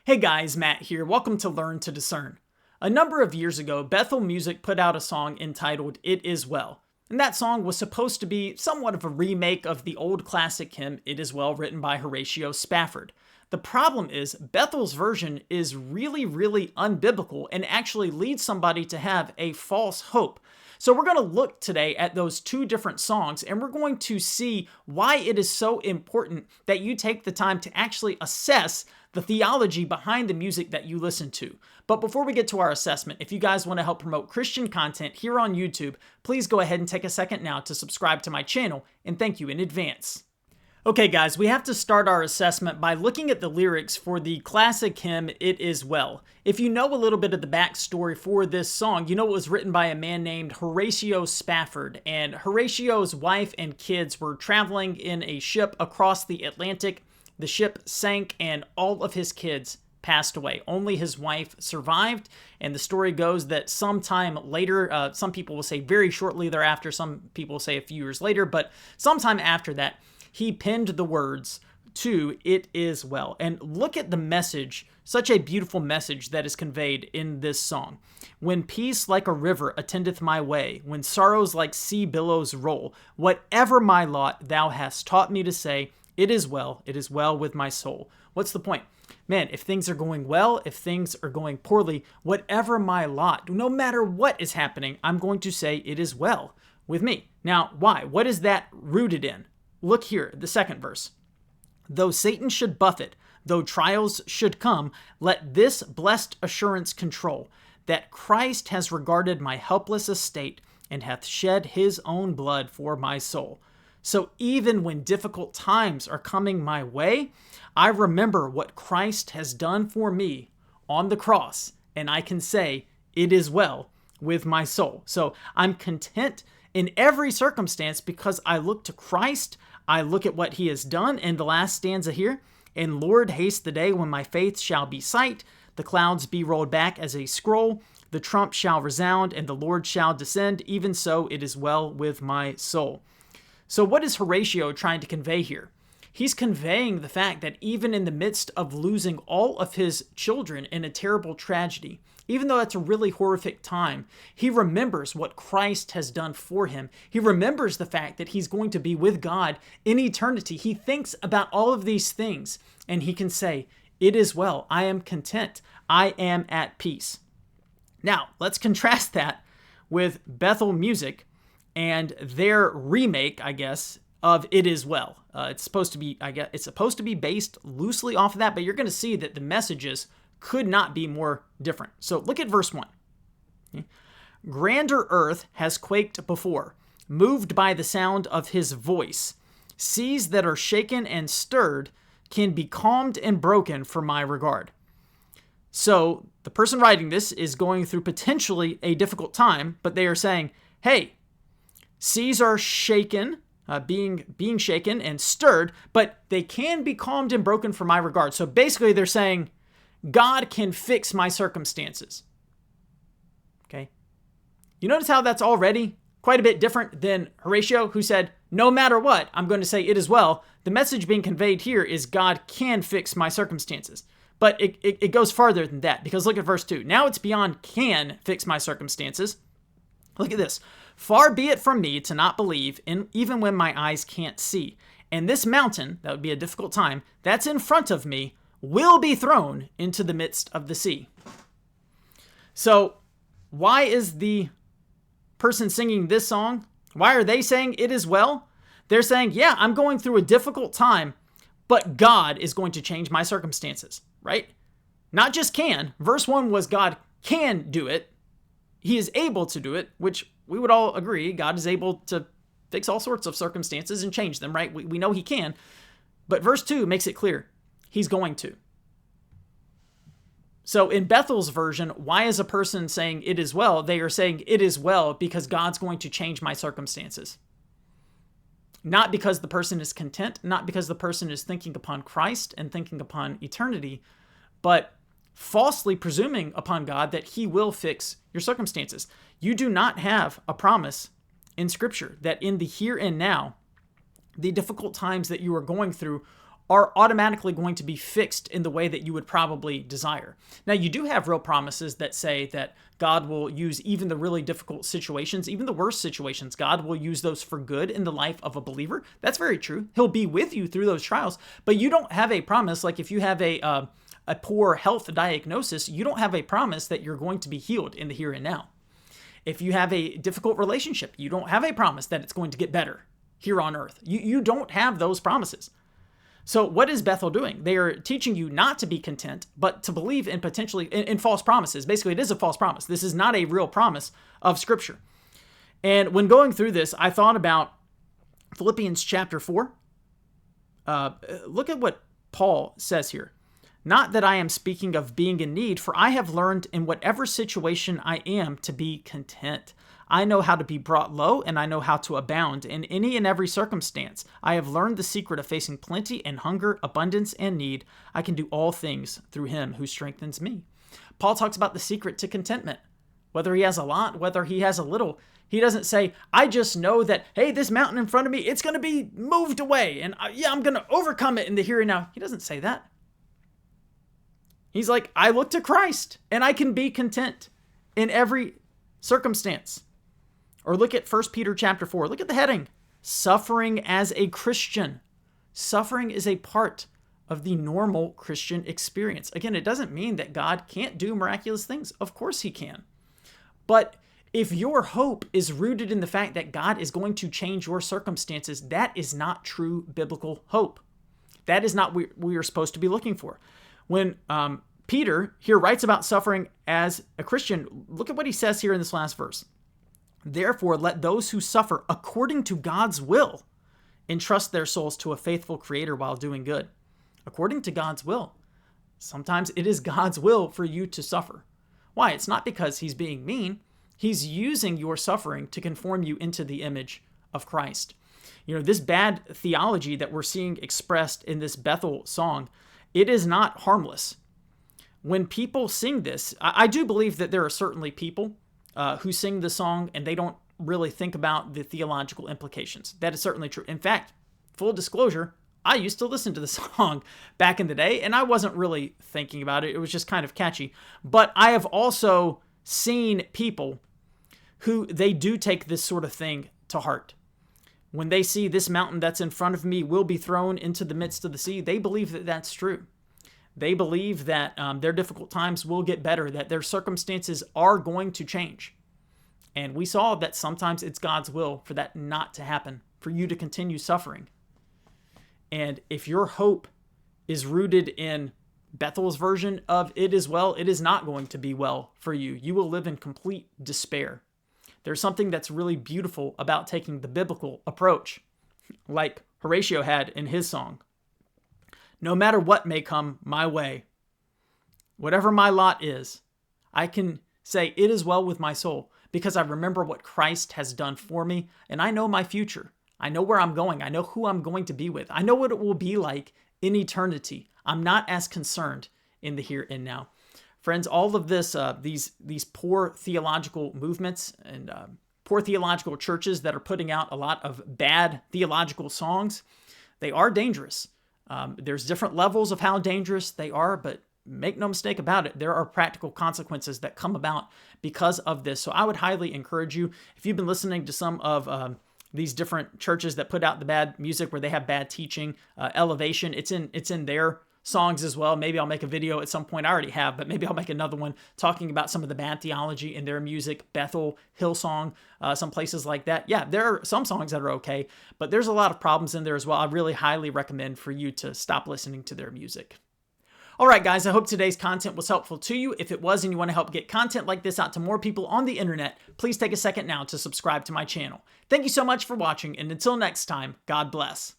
Hey guys, Matt here. Welcome to Learn to Discern. A number of years ago, Bethel Music put out a song entitled It Is Well. And that song was supposed to be somewhat of a remake of the old classic hymn It Is Well, written by Horatio Spafford. The problem is, Bethel's version is really unbiblical and actually leads somebody to have a false hope. So we're going to look today at those two different songs, and we're going to see why it is so important that you take the time to actually assess the theology behind the music that you listen to. But before we get to our assessment, if you guys want to help promote Christian content here on YouTube, please go ahead and take a second now to subscribe to my channel, and thank you in advance. Okay guys, we have to start our assessment by looking at the lyrics for the classic hymn, It Is Well. If you know a little bit of the backstory for this song, you know it was written by a man named Horatio Spafford, and Horatio's wife and kids were traveling in a ship across the Atlantic. The ship sank and all of his kids passed away. Only his wife survived, and the story goes that sometime later, some people will say very shortly thereafter, some people say a few years later, but sometime after that, he penned the words to It Is Well. And look at the message, such a beautiful message that is conveyed in this song. When peace like a river attendeth my way, when sorrows like sea billows roll, whatever my lot thou hast taught me to say, it is well with my soul. What's the point? Man, if things are going well, if things are going poorly, whatever my lot, no matter what is happening, I'm going to say it is well with me. Now, why? What is that rooted in? Look here, the second verse. Though Satan should buffet, though trials should come, let this blessed assurance control, that Christ has regarded my helpless estate and hath shed his own blood for my soul. So even when difficult times are coming my way, I remember what Christ has done for me on the cross, and I can say, it is well with my soul. So I'm content in every circumstance because I look to Christ, I look at what he has done in the last stanza here, and Lord, haste the day when my faith shall be sight, the clouds be rolled back as a scroll, the trump shall resound, and the Lord shall descend, even so it is well with my soul. So what is Horatio trying to convey here? He's conveying the fact that even in the midst of losing all of his children in a terrible tragedy, even though that's a really horrific time, he remembers what Christ has done for him. He remembers the fact that he's going to be with God in eternity. He thinks about all of these things, and he can say, it is well, I am content, I am at peace. Now, let's contrast that with Bethel Music and their remake, I guess, of It Is Well. It's supposed to be based loosely off of that, but you're going to see that the messages could not be more different. So look at verse 1. Okay. Grander earth has quaked before, moved by the sound of his voice. Seas that are shaken and stirred can be calmed and broken for my regard. So the person writing this is going through potentially a difficult time, but they are saying, hey, seas are shaken, being shaken and stirred, but they can be calmed and broken for my regard. So basically they're saying, God can fix my circumstances. Okay? You notice how that's already quite a bit different than Horatio, who said, no matter what, I'm going to say it is well. The message being conveyed here is God can fix my circumstances. But it goes farther than that, because look at verse 2. Now it's beyond can fix my circumstances. Look at this. Far be it from me to not believe, even when my eyes can't see. And this mountain, that would be a difficult time, that's in front of me, will be thrown into the midst of the sea. So why is the person singing this song, why are they saying it is well? They're saying, yeah, I'm going through a difficult time, but God is going to change my circumstances, right? Not just can. Verse 1 was God can do it. He is able to do it, which we would all agree. God is able to fix all sorts of circumstances and change them, right? We know he can. But verse 2 makes it clear. He's going to. So in Bethel's version, why is a person saying it is well? They are saying it is well because God's going to change my circumstances. Not because the person is content, not because the person is thinking upon Christ and thinking upon eternity, but falsely presuming upon God that he will fix your circumstances. You do not have a promise in Scripture that in the here and now, the difficult times that you are going through are automatically going to be fixed in the way that you would probably desire. Now, you do have real promises that say that God will use even the really difficult situations, even the worst situations. God will use those for good in the life of a believer. That's very true. He'll be with you through those trials, but you don't have a promise. Like if you have a poor health diagnosis, you don't have a promise that you're going to be healed in the here and now. If you have a difficult relationship, you don't have a promise that it's going to get better here on earth. You don't have those promises. So what is Bethel doing? They are teaching you not to be content, but to believe in potentially in false promises. Basically, it is a false promise. This is not a real promise of Scripture. And when going through this, I thought about Philippians chapter 4. Look at what Paul says here. Not that I am speaking of being in need, for I have learned in whatever situation I am to be content. I know how to be brought low, and I know how to abound in any and every circumstance. I have learned the secret of facing plenty and hunger, abundance and need. I can do all things through him who strengthens me. Paul talks about the secret to contentment. Whether he has a lot, whether he has a little, he doesn't say, I just know that, hey, this mountain in front of me, it's going to be moved away, and I'm going to overcome it in the here and now. He doesn't say that. He's like, I look to Christ, and I can be content in every circumstance. Or look at 1 Peter chapter 4. Look at the heading. Suffering as a Christian. Suffering is a part of the normal Christian experience. Again, it doesn't mean that God can't do miraculous things. Of course he can. But if your hope is rooted in the fact that God is going to change your circumstances, that is not true biblical hope. That is not what we are supposed to be looking for. When Peter here writes about suffering as a Christian, look at what he says here in this last verse. Therefore, let those who suffer according to God's will entrust their souls to a faithful Creator while doing good. According to God's will. Sometimes it is God's will for you to suffer. Why? It's not because he's being mean. He's using your suffering to conform you into the image of Christ. You know, this bad theology that we're seeing expressed in this Bethel song, it is not harmless. When people sing this, I do believe that there are certainly people who sing the song and they don't really think about the theological implications. That is certainly true. In fact, full disclosure, I used to listen to the song back in the day and I wasn't really thinking about it. It was just kind of catchy. But I have also seen people who they do take this sort of thing to heart. When they see this mountain that's in front of me will be thrown into the midst of the sea, they believe that that's true. They believe that their difficult times will get better, that their circumstances are going to change. And we saw that sometimes it's God's will for that not to happen, for you to continue suffering. And if your hope is rooted in Bethel's version of it is well, it is not going to be well for you. You will live in complete despair. There's something that's really beautiful about taking the biblical approach, like Horatio had in his song. No matter what may come my way, whatever my lot is, I can say it is well with my soul because I remember what Christ has done for me and I know my future. I know where I'm going. I know who I'm going to be with. I know what it will be like in eternity. I'm not as concerned in the here and now. Friends, all of this, these poor theological movements and poor theological churches that are putting out a lot of bad theological songs, they are dangerous. There's different levels of how dangerous they are, but make no mistake about it, there are practical consequences that come about because of this. So I would highly encourage you, if you've been listening to some of these different churches that put out the bad music where they have bad teaching, Elevation, it's in their songs as well. Maybe I'll make a video at some point. I already have, but maybe I'll make another one talking about some of the bad theology in their music. Bethel, Hillsong, some places like that. Yeah, there are some songs that are okay, but there's a lot of problems in there as well. I really highly recommend for you to stop listening to their music. All right, guys, I hope today's content was helpful to you. If it was and you want to help get content like this out to more people on the internet, please take a second now to subscribe to my channel. Thank you so much for watching, and until next time, God bless.